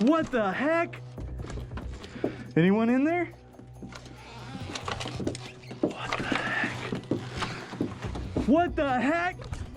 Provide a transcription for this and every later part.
What the heck? Anyone in there? What the heck? What the heck?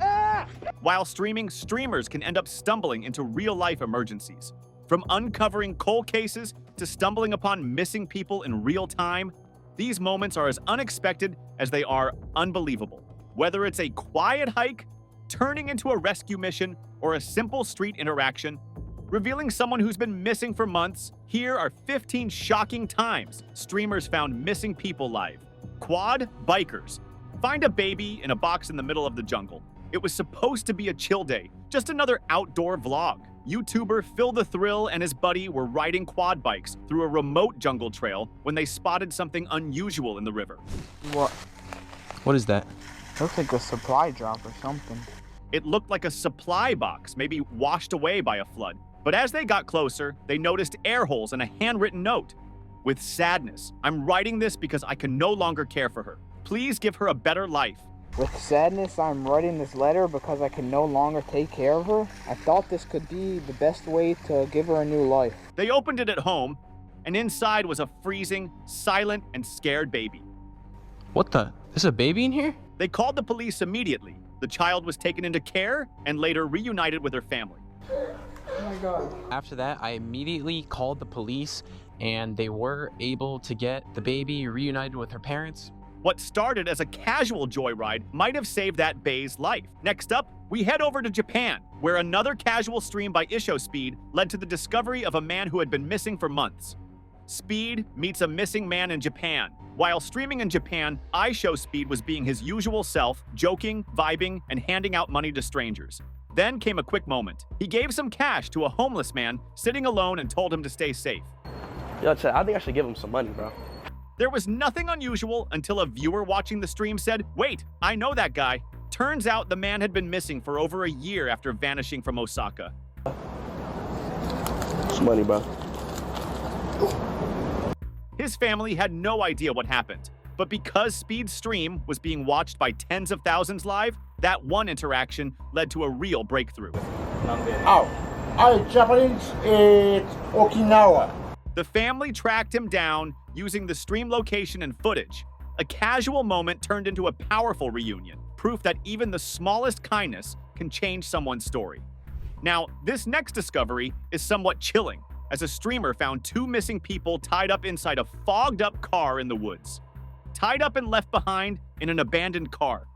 Ah! While streaming, streamers can end up stumbling into real-life emergencies. From uncovering cold cases to stumbling upon missing people in real time, these moments are as unexpected as they are unbelievable. Whether it's a quiet hike, turning into a rescue mission, or a simple street interaction, revealing someone who's been missing for months, here are 15 shocking times streamers found missing people live. Quad bikers. Find a baby in a box in the middle of the jungle. It was supposed to be a chill day, just another outdoor vlog. YouTuber Phil the Thrill and his buddy were riding quad bikes through a remote jungle trail when they spotted something unusual in the river. What is that? Looks like a supply drop or something. It looked like a supply box, maybe washed away by a flood. But as they got closer, they noticed air holes and a handwritten note. With sadness, I'm writing this because I can no longer care for her. Please give her a better life. With sadness, I'm writing this letter because I can no longer take care of her. I thought this could be the best way to give her a new life. They opened it at home, and inside was a freezing, silent, and scared baby. What the? There's a baby in here? They called the police immediately. The child was taken into care and later reunited with her family. Oh my God. After that, I immediately called the police and they were able to get the baby reunited with her parents. What started as a casual joyride might have saved that bae's life. Next up, we head over to Japan, where another casual stream by iShowSpeed led to the discovery of a man who had been missing for months. Speed meets a missing man in Japan. While streaming in Japan, iShowSpeed was being his usual self, joking, vibing, and handing out money to strangers. Then came a quick moment. He gave some cash to a homeless man sitting alone and told him to stay safe. Yo, Chad, I think I should give him some money, bro. There was nothing unusual until a viewer watching the stream said, "Wait, I know that guy." Turns out the man had been missing for over a year after vanishing from Osaka. Some money, bro. His family had no idea what happened, but because Speed's stream was being watched by tens of thousands live, that one interaction led to a real breakthrough. Japanese Okinawa. The family tracked him down using the stream location and footage. A casual moment turned into a powerful reunion, proof that even the smallest kindness can change someone's story. Now, this next discovery is somewhat chilling, as a streamer found two missing people tied up inside a fogged-up car in the woods. Tied up and left behind in an abandoned car.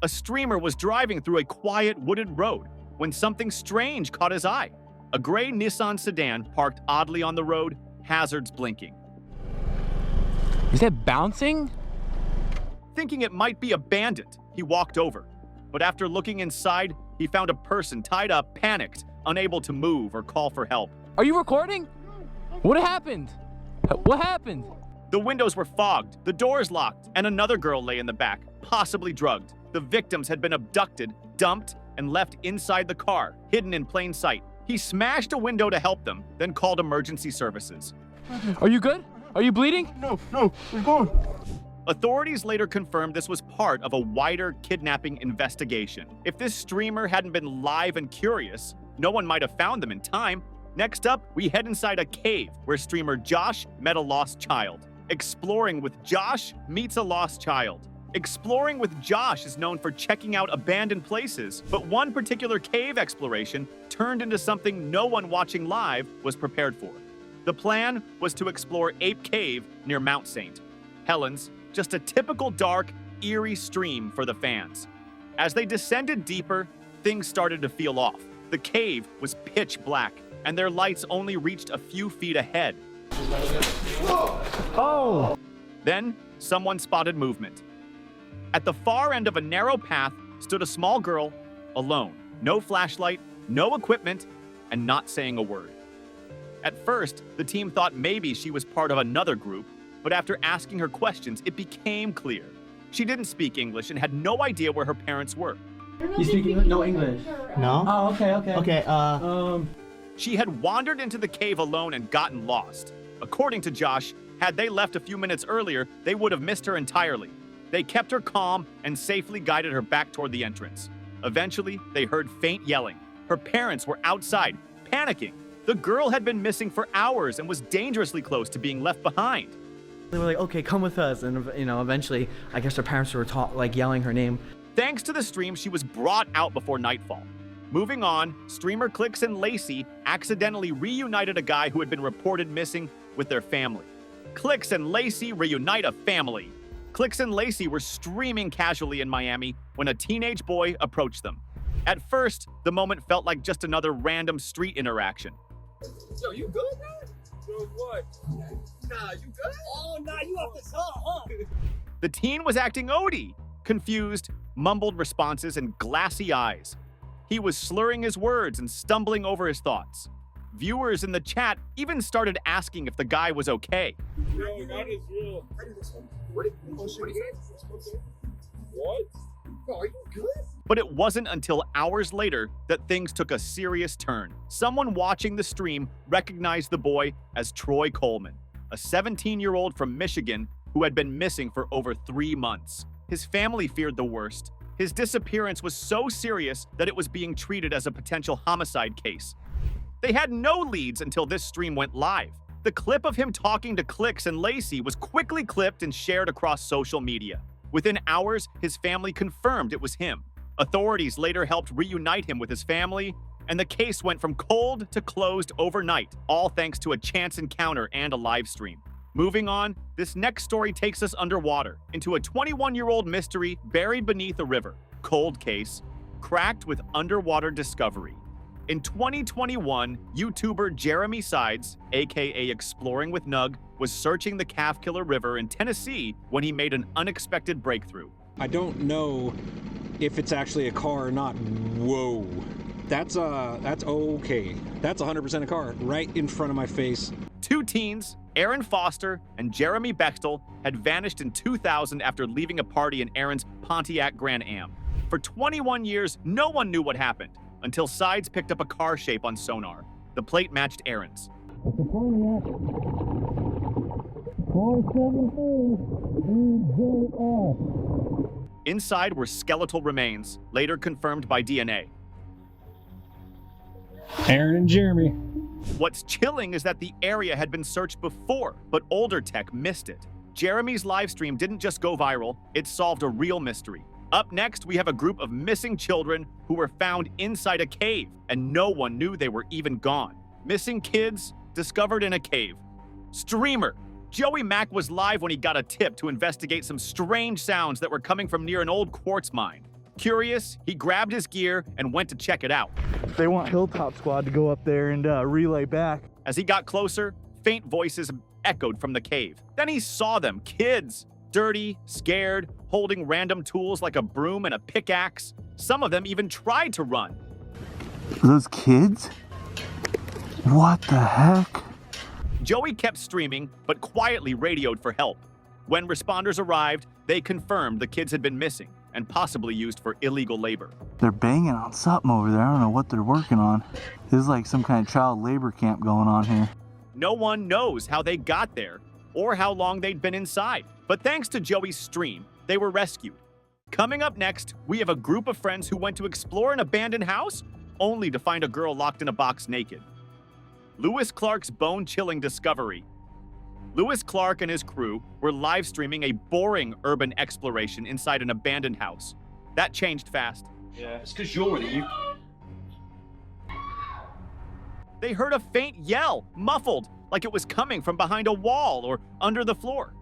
A streamer was driving through a quiet wooded road when something strange caught his eye. A gray Nissan sedan parked oddly on the road, hazards blinking. Is that bouncing? Thinking it might be abandoned, he walked over. But after looking inside, he found a person tied up, panicked, unable to move or call for help. Are you recording? What happened? What happened? The windows were fogged, the doors locked, and another girl lay in the back, possibly drugged. The victims had been abducted, dumped, and left inside the car, hidden in plain sight. He smashed a window to help them, then called emergency services. Are you good? Are you bleeding? No, we're going. Authorities later confirmed this was part of a wider kidnapping investigation. If this streamer hadn't been live and curious, no one might have found them in time. Next up, we head inside a cave where streamer Josh met a lost child. Exploring with Josh meets a lost child. Exploring with Josh is known for checking out abandoned places, but one particular cave exploration turned into something no one watching live was prepared for. The plan was to explore Ape Cave near Mount St. Helens, just a typical dark, eerie stream for the fans. As they descended deeper, things started to feel off. The cave was pitch black, and their lights only reached a few feet ahead. Oh! Then, someone spotted movement. At the far end of a narrow path stood a small girl, alone. No flashlight, no equipment, and not saying a word. At first, the team thought maybe she was part of another group, but after asking her questions, it became clear. She didn't speak English and had no idea where her parents were. You speak no English? No? Oh, okay. Okay, She had wandered into the cave alone and gotten lost. According to Josh, had they left a few minutes earlier, they would have missed her entirely. They kept her calm and safely guided her back toward the entrance. Eventually, they heard faint yelling. Her parents were outside, panicking. The girl had been missing for hours and was dangerously close to being left behind. They were like, okay, come with us. And, eventually, I guess her parents were yelling her name. Thanks to the stream, she was brought out before nightfall. Moving on, streamer Clicks and Lacy accidentally reunited a guy who had been reported missing with their family. Clicks and Lacy reunite a family. Clicks and Lacy were streaming casually in Miami when a teenage boy approached them. At first, the moment felt like just another random street interaction. Yo, you good, man? Yo, what? Nah, you good? Oh, nah, you off the top, huh? The teen was acting Odie, confused, mumbled responses, and glassy eyes. He was slurring his words and stumbling over his thoughts. Viewers in the chat even started asking if the guy was okay. Yo, that is real. What? Yo, are you good? But it wasn't until hours later that things took a serious turn. Someone watching the stream recognized the boy as Troy Coleman, a 17-year-old from Michigan who had been missing for over 3 months. His family feared the worst. His disappearance was so serious that it was being treated as a potential homicide case. They had no leads until this stream went live. The clip of him talking to Clicks and Lacy was quickly clipped and shared across social media. Within hours, his family confirmed it was him. Authorities later helped reunite him with his family, and the case went from cold to closed overnight, all thanks to a chance encounter and a live stream. Moving on, this next story takes us underwater into a 21-year-old mystery buried beneath a river. Cold case, cracked with underwater discovery. In 2021, YouTuber Jeremy Sides, aka Exploring with Nug, was searching the Calf Killer River in Tennessee when he made an unexpected breakthrough. I don't know if it's actually a car or not. Whoa. That's okay. That's 100% a car right in front of my face. Two teens, Aaron Foster and Jeremy Bechtel, had vanished in 2000 after leaving a party in Aaron's Pontiac Grand Am. For 21 years, no one knew what happened until Sides picked up a car shape on sonar. The plate matched Aaron's. Inside were skeletal remains, later confirmed by DNA. Aaron and Jeremy. What's chilling is that the area had been searched before, but older tech missed it. Jeremy's livestream didn't just go viral, it solved a real mystery. Up next, we have a group of missing children who were found inside a cave, and no one knew they were even gone. Missing kids discovered in a cave. Streamer Joey Mack was live when he got a tip to investigate some strange sounds that were coming from near an old quartz mine. Curious, he grabbed his gear and went to check it out. They want Hilltop Squad to go up there and relay back. As he got closer, faint voices echoed from the cave. Then he saw them, kids, dirty, scared, holding random tools like a broom and a pickaxe. Some of them even tried to run. Those kids? What the heck? Joey kept streaming, but quietly radioed for help. When responders arrived, they confirmed the kids had been missing and possibly used for illegal labor. They're banging on something over there. I don't know what they're working on. This is like some kind of child labor camp going on here. No one knows how they got there or how long they'd been inside. But thanks to Joey's stream, they were rescued. Coming up next, we have a group of friends who went to explore an abandoned house only to find a girl locked in a box naked. Lewis Clark's bone-chilling discovery. Lewis Clark and his crew were live streaming a boring urban exploration inside an abandoned house. That changed fast. Yeah, it's because you're with you. They heard a faint yell, muffled, like it was coming from behind a wall or under the floor.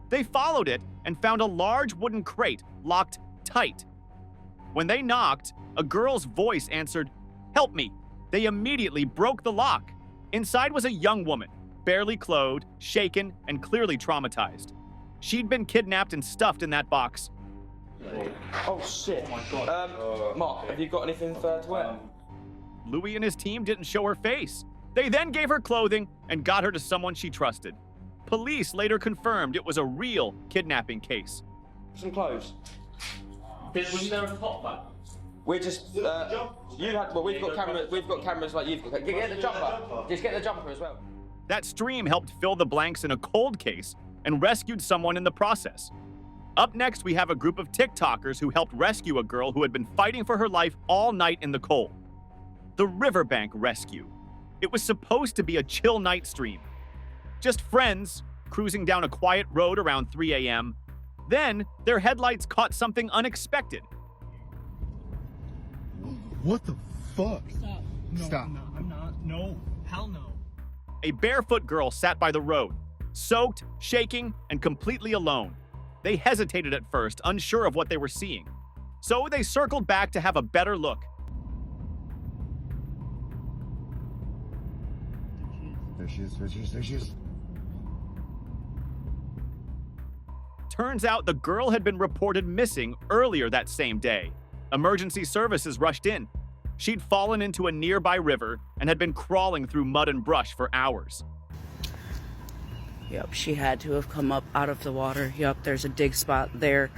They followed it and found a large wooden crate locked tight. When they knocked, a girl's voice answered, "Help me." They immediately broke the lock. Inside was a young woman, barely clothed, shaken, and clearly traumatized. She'd been kidnapped and stuffed in that box. Oh shit. Oh my god. Mark, have you got anything to wear? Louis and his team didn't show her face. They then gave her clothing and got her to someone she trusted. Police later confirmed it was a real kidnapping case. Some clothes. Was there a top back? We're just you had well we've got cameras like you've got. Get the jumper. Just get the jumper as well. That stream helped fill the blanks in a cold case and rescued someone in the process. Up next, we have a group of TikTokers who helped rescue a girl who had been fighting for her life all night in the cold. The Riverbank Rescue. It was supposed to be a chill night stream. Just friends cruising down a quiet road around 3 a.m. Then their headlights caught something unexpected. What the fuck? Stop. No, Stop. I'm not. I'm not. No. Hell no. A barefoot girl sat by the road, soaked, shaking, and completely alone. They hesitated at first, unsure of what they were seeing. So they circled back to have a better look. There she is, there she is, there she is. Turns out the girl had been reported missing earlier that same day. Emergency services rushed in. She'd fallen into a nearby river and had been crawling through mud and brush for hours. Yep, she had to have come up out of the water. Yep, there's a dig spot there.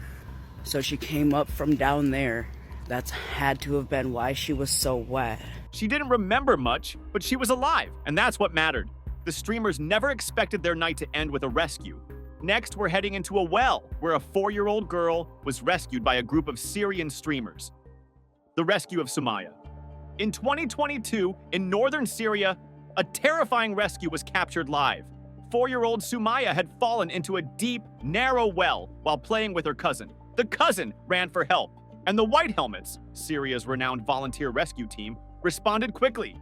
So she came up from down there. That's had to have been why she was so wet. She didn't remember much, but she was alive, and that's what mattered. The streamers never expected their night to end with a rescue. Next, we're heading into a well, where a 4-year-old girl was rescued by a group of Syrian streamers. The Rescue of Sumaya. In 2022, in northern Syria, a terrifying rescue was captured live. 4-year-old Sumaya had fallen into a deep, narrow well while playing with her cousin. The cousin ran for help, and the White Helmets, Syria's renowned volunteer rescue team, responded quickly.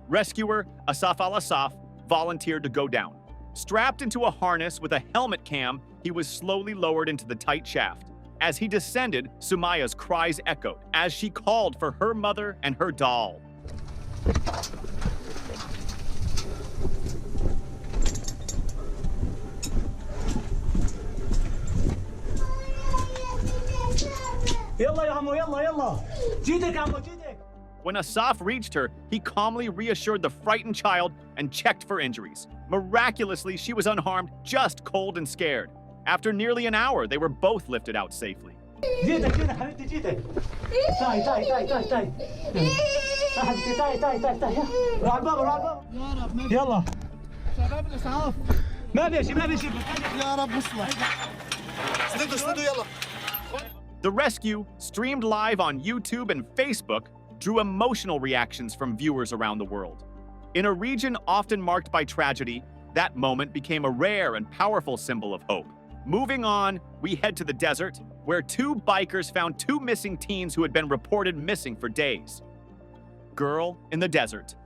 Rescuer Asaf al-Asaf volunteered to go down. Strapped into a harness with a helmet cam, he was slowly lowered into the tight shaft. As he descended, Sumaya's cries echoed as she called for her mother and her doll. When Asaf reached her, he calmly reassured the frightened child and checked for injuries. Miraculously, she was unharmed, just cold and scared. After nearly an hour, they were both lifted out safely. The rescue, streamed live on YouTube and Facebook, drew emotional reactions from viewers around the world. In a region often marked by tragedy, that moment became a rare and powerful symbol of hope. Moving on, we head to the desert, where 2 bikers found 2 missing teens who had been reported missing for days. Girl in the desert.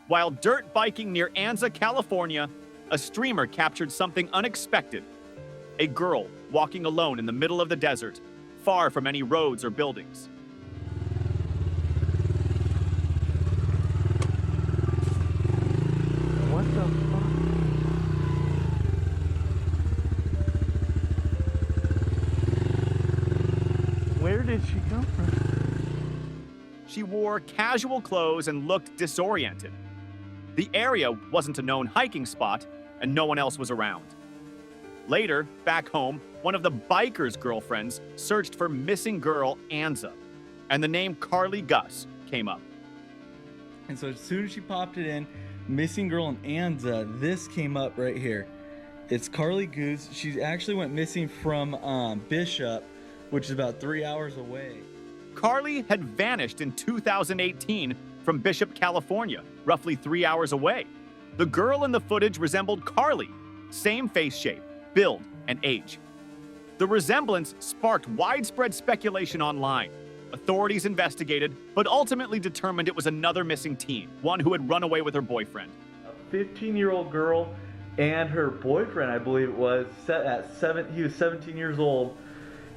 While dirt biking near Anza, California, a streamer captured something unexpected. A girl walking alone in the middle of the desert, far from any roads or buildings. What the fuck? Where did she come from? She wore casual clothes and looked disoriented. The area wasn't a known hiking spot, and no one else was around. Later, back home, one of the biker's girlfriends searched for missing girl Anza, and the name Carly Gus came up. And so as soon as she popped it in, missing girl in Anza, this came up right here. It's Carly Goose. She actually went missing from Bishop, which is about 3 hours away. Carly had vanished in 2018 from Bishop, California, roughly 3 hours away. The girl in the footage resembled Carly, same face shape, build, and age. The resemblance sparked widespread speculation online. Authorities investigated, but ultimately determined it was another missing teen, one who had run away with her boyfriend. A 15-year-old girl and her boyfriend, I believe it was, he was 17 years old,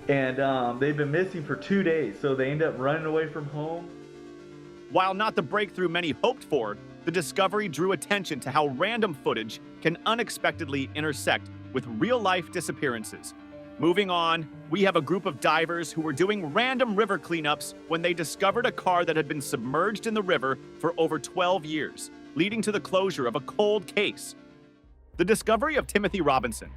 and they've been missing for 2 days, so they ended up running away from home. While not the breakthrough many hoped for, the discovery drew attention to how random footage can unexpectedly intersect with real-life disappearances. Moving on, we have a group of divers who were doing random river cleanups when they discovered a car that had been submerged in the river for over 12 years, leading to the closure of a cold case. The discovery of Timothy Robinson.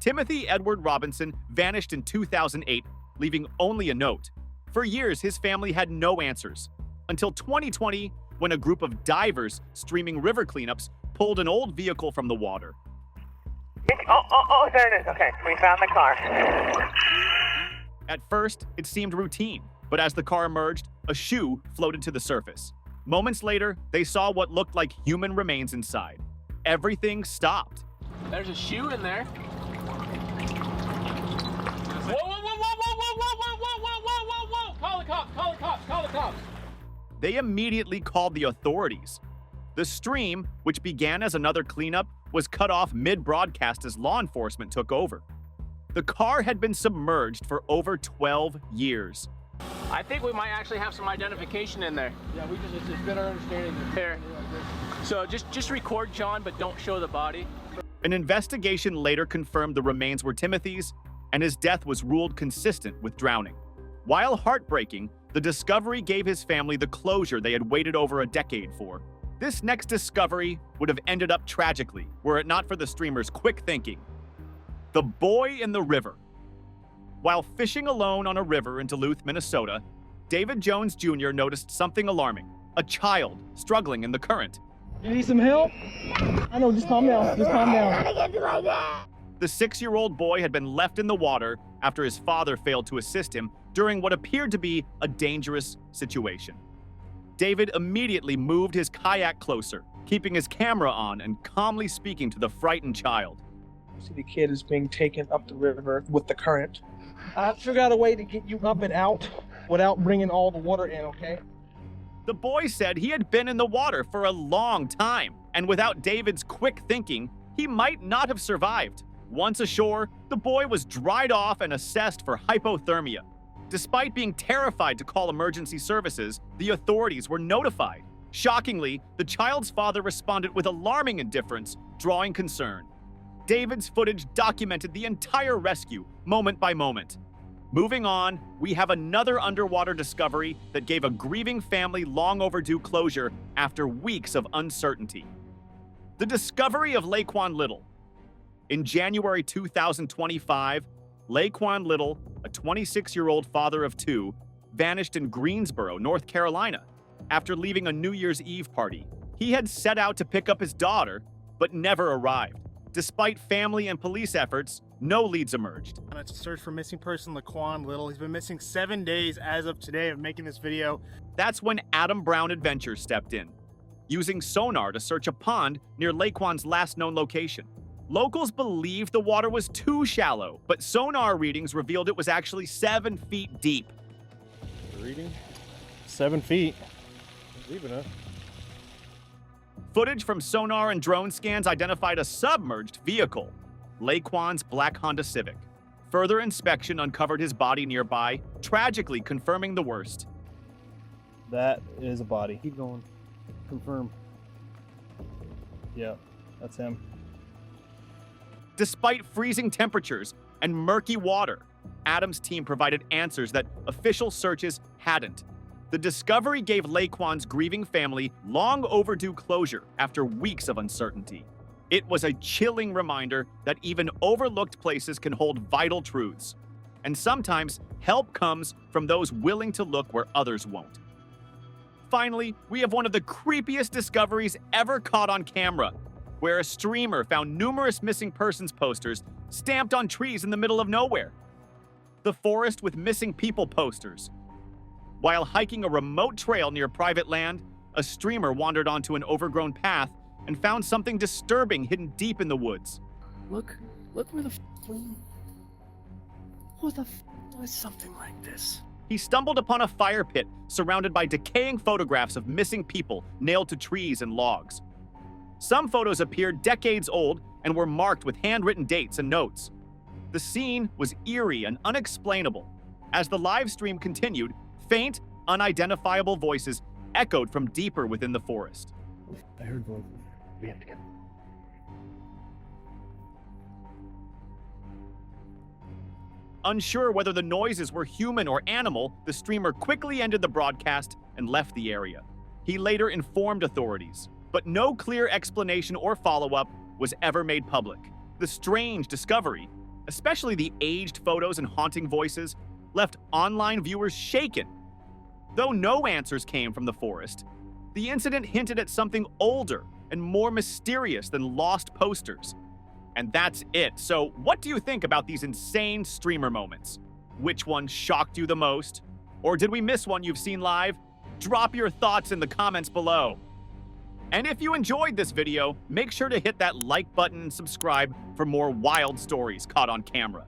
Timothy Edward Robinson vanished in 2008, leaving only a note. For years, his family had no answers, until 2020, when a group of divers streaming river cleanups pulled an old vehicle from the water. Oh, there it is. Okay, we found the car. At first, it seemed routine, but as the car emerged, a shoe floated to the surface. Moments later, they saw what looked like human remains inside. Everything stopped. There's a shoe in there. Whoa, whoa, whoa, whoa, whoa, whoa, whoa, whoa, whoa, whoa, whoa, whoa! Call the cops, call the cops, call the cops. They immediately called the authorities. The stream, which began as another cleanup, was cut off mid-broadcast as law enforcement took over. The car had been submerged for over 12 years. I think we might actually have some identification in there. Yeah, it's been our understanding. Here. So just record John, but don't show the body. An investigation later confirmed the remains were Timothy's, and his death was ruled consistent with drowning. While heartbreaking, the discovery gave his family the closure they had waited over a decade for. This next discovery would have ended up tragically, were it not for the streamer's quick thinking. The boy in the river. While fishing alone on a river in Duluth, Minnesota, David Jones Jr. noticed something alarming: a child struggling in the current. You need some help? I know, just calm down. Just calm down. The 6-year-old boy had been left in the water after his father failed to assist him during what appeared to be a dangerous situation. David immediately moved his kayak closer, keeping his camera on and calmly speaking to the frightened child. See, the kid is being taken up the river with the current. I figured out a way to get you up and out without bringing all the water in, okay? The boy said he had been in the water for a long time, and without David's quick thinking, he might not have survived. Once ashore, the boy was dried off and assessed for hypothermia. Despite being terrified to call emergency services, the authorities were notified. Shockingly, the child's father responded with alarming indifference, drawing concern. David's footage documented the entire rescue, moment by moment. Moving on, we have another underwater discovery that gave a grieving family long overdue closure after weeks of uncertainty. The discovery of Laquan Little. In January 2025, Laquan Little, a 26-year-old father of 2, vanished in Greensboro, North Carolina, after leaving a New Year's Eve party. He had set out to pick up his daughter, but never arrived. Despite family and police efforts, no leads emerged. It's a search for missing person Laquan Little. He's been missing 7 days as of today of making this video. That's when Adam Brown Adventures stepped in, using sonar to search a pond near Laquan's last known location. Locals believed the water was too shallow, but sonar readings revealed it was actually 7 feet deep. Reading? 7 feet. Deep enough. Footage from sonar and drone scans identified a submerged vehicle, Laquan's black Honda Civic. Further inspection uncovered his body nearby, tragically confirming the worst. That is a body. Keep going. Confirm. Yeah, that's him. Despite freezing temperatures and murky water, Adam's team provided answers that official searches hadn't. The discovery gave Laquan's grieving family long overdue closure after weeks of uncertainty. It was a chilling reminder that even overlooked places can hold vital truths. And sometimes, help comes from those willing to look where others won't. Finally, we have one of the creepiest discoveries ever caught on camera, where a streamer found numerous missing persons posters stamped on trees in the middle of nowhere. The forest with missing people posters. While hiking a remote trail near private land, a streamer wandered onto an overgrown path and found something disturbing hidden deep in the woods. Look where the who the does something like this? He stumbled upon a fire pit surrounded by decaying photographs of missing people nailed to trees and logs. Some photos appeared decades old and were marked with handwritten dates and notes. The scene was eerie and unexplainable. As the live stream continued, faint, unidentifiable voices echoed from deeper within the forest. I heard voices. We have to get. Unsure whether the noises were human or animal, the streamer quickly ended the broadcast and left the area. He later informed authorities, but no clear explanation or follow-up was ever made public. The strange discovery, especially the aged photos and haunting voices, left online viewers shaken. Though no answers came from the forest, the incident hinted at something older and more mysterious than lost posters. And that's it. So what do you think about these insane streamer moments? Which one shocked you the most? Or did we miss one you've seen live? Drop your thoughts in the comments below. And if you enjoyed this video, make sure to hit that like button and subscribe for more wild stories caught on camera.